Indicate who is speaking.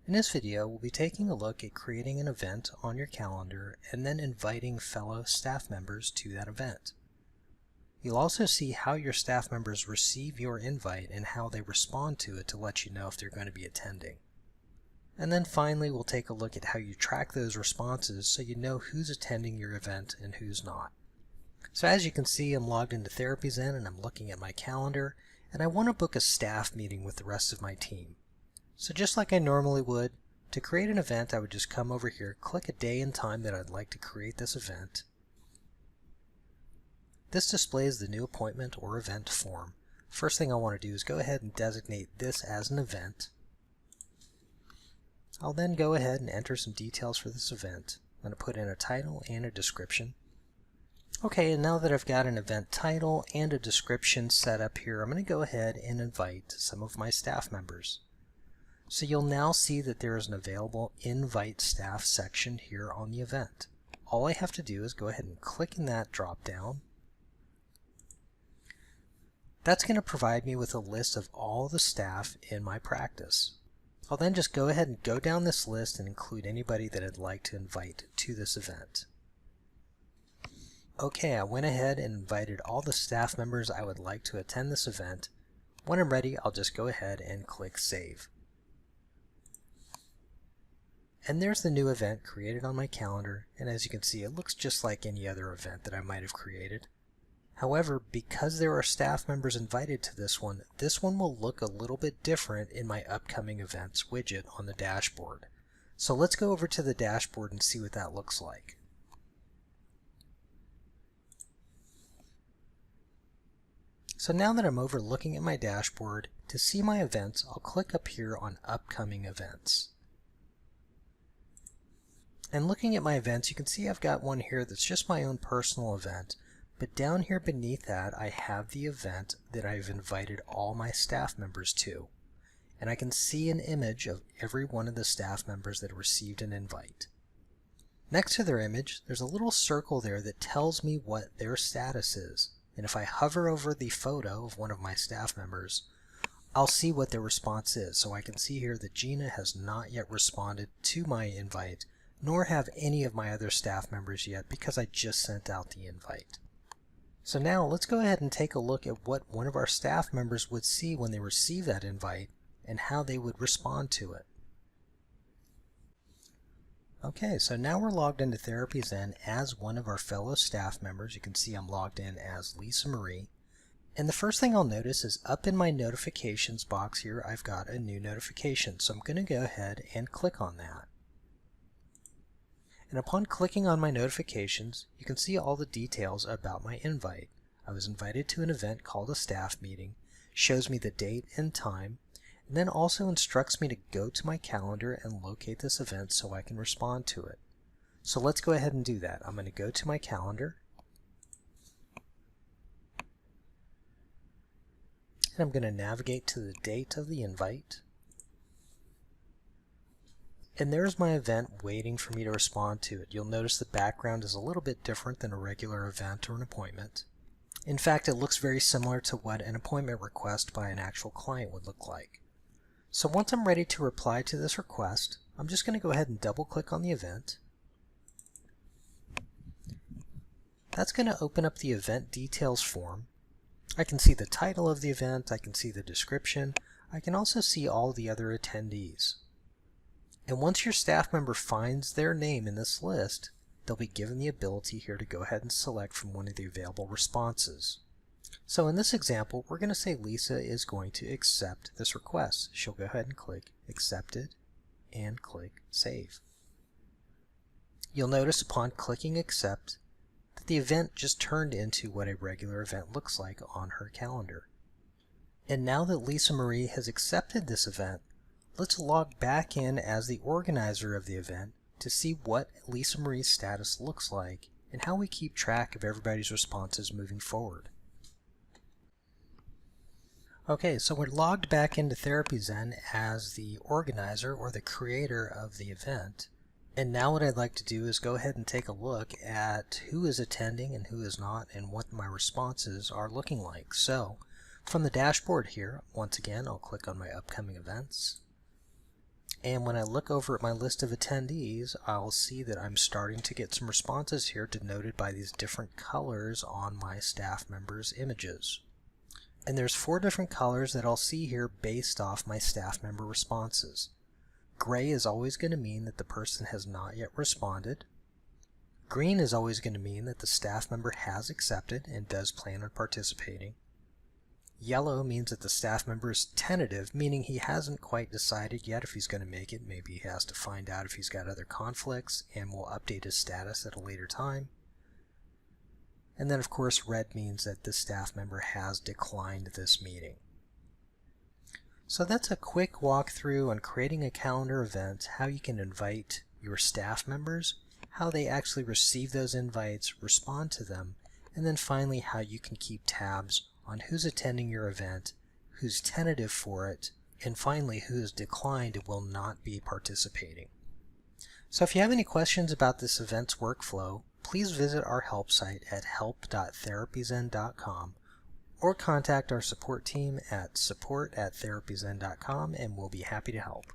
Speaker 1: In this video, we'll be taking a look at creating an event on your calendar and then inviting fellow staff members to that event. You'll also see how your staff members receive your invite and how they respond to it to let you know if they're going to be attending. And then finally, we'll take a look at how you track those responses so you know who's attending your event and who's not. So as you can see, I'm logged into Therapyzen and I'm looking at my calendar, and I want to book a staff meeting with the rest of my team. So just like I normally would, to create an event, I would just come over here, click a day and time that I'd like to create this event. This displays the new appointment or event form. First thing I want to do is go ahead and designate this as an event. I'll then go ahead and enter some details for this event. I'm going to put in a title and a description. Okay, and now that I've got an event title and a description set up here, I'm going to go ahead and invite some of my staff members. So you'll now see that there is an available Invite Staff section here on the event. All I have to do is go ahead and click in that drop down. That's going to provide me with a list of all the staff in my practice. I'll then just go ahead and go down this list and include anybody that I'd like to invite to this event. Okay, I went ahead and invited all the staff members I would like to attend this event. When I'm ready, I'll just go ahead and click Save. And there's the new event created on my calendar, and as you can see, it looks just like any other event that I might have created. However, because there are staff members invited to this one will look a little bit different in my upcoming events widget on the dashboard. So let's go over to the dashboard and see what that looks like. So now that I'm over looking at my dashboard, to see my events, I'll click up here on Upcoming Events. And looking at my events, you can see I've got one here that's just my own personal event, but down here beneath that I have the event that I've invited all my staff members to. And I can see an image of every one of the staff members that received an invite. Next to their image, there's a little circle there that tells me what their status is. And if I hover over the photo of one of my staff members, I'll see what their response is. So I can see here that Gina has not yet responded to my invite, nor have any of my other staff members yet because I just sent out the invite. So now let's go ahead and take a look at what one of our staff members would see when they receive that invite and how they would respond to it. Okay, so now we're logged into Therapyzen as one of our fellow staff members. You can see I'm logged in as Lisa Marie. And the first thing I'll notice is up in my notifications box here, I've got a new notification. So I'm going to go ahead and click on that. And upon clicking on my notifications, you can see all the details about my invite. I was invited to an event called a staff meeting, shows me the date and time, and then also instructs me to go to my calendar and locate this event so I can respond to it. So let's go ahead and do that. I'm going to go to my calendar, and I'm going to navigate to the date of the invite. And there's my event waiting for me to respond to it. You'll notice the background is a little bit different than a regular event or an appointment. In fact, it looks very similar to what an appointment request by an actual client would look like. So once I'm ready to reply to this request, I'm just going to go ahead and double click on the event. That's going to open up the event details form. I can see the title of the event, I can see the description, I can also see all the other attendees. And once your staff member finds their name in this list, they'll be given the ability here to go ahead and select from one of the available responses. So in this example, we're going to say Lisa is going to accept this request. She'll go ahead and click Accepted and click Save. You'll notice upon clicking Accept that the event just turned into what a regular event looks like on her calendar. And now that Lisa Marie has accepted this event, let's log back in as the organizer of the event to see what Lisa Marie's status looks like and how we keep track of everybody's responses moving forward. Okay, so we're logged back into Therapyzen as the organizer or the creator of the event. And now what I'd like to do is go ahead and take a look at who is attending and who is not and what my responses are looking like. So from the dashboard here, once again, I'll click on my upcoming events. And when I look over at my list of attendees, I'll see that I'm starting to get some responses here denoted by these different colors on my staff members' images. And there's 4 different colors that I'll see here based off my staff member responses. Gray is always going to mean that the person has not yet responded. Green is always going to mean that the staff member has accepted and does plan on participating. Yellow means that the staff member is tentative, meaning he hasn't quite decided yet if he's going to make it. Maybe he has to find out if he's got other conflicts and will update his status at a later time. And then of course red means that the staff member has declined this meeting. So that's a quick walkthrough on creating a calendar event, how you can invite your staff members, how they actually receive those invites, respond to them, and then finally how you can keep tabs on who's attending your event, who's tentative for it, and finally who has declined and will not be participating. So if you have any questions about this event's workflow, please visit our help site at help.therapyzen.com or contact our support team at support@therapyzen.com and we'll be happy to help.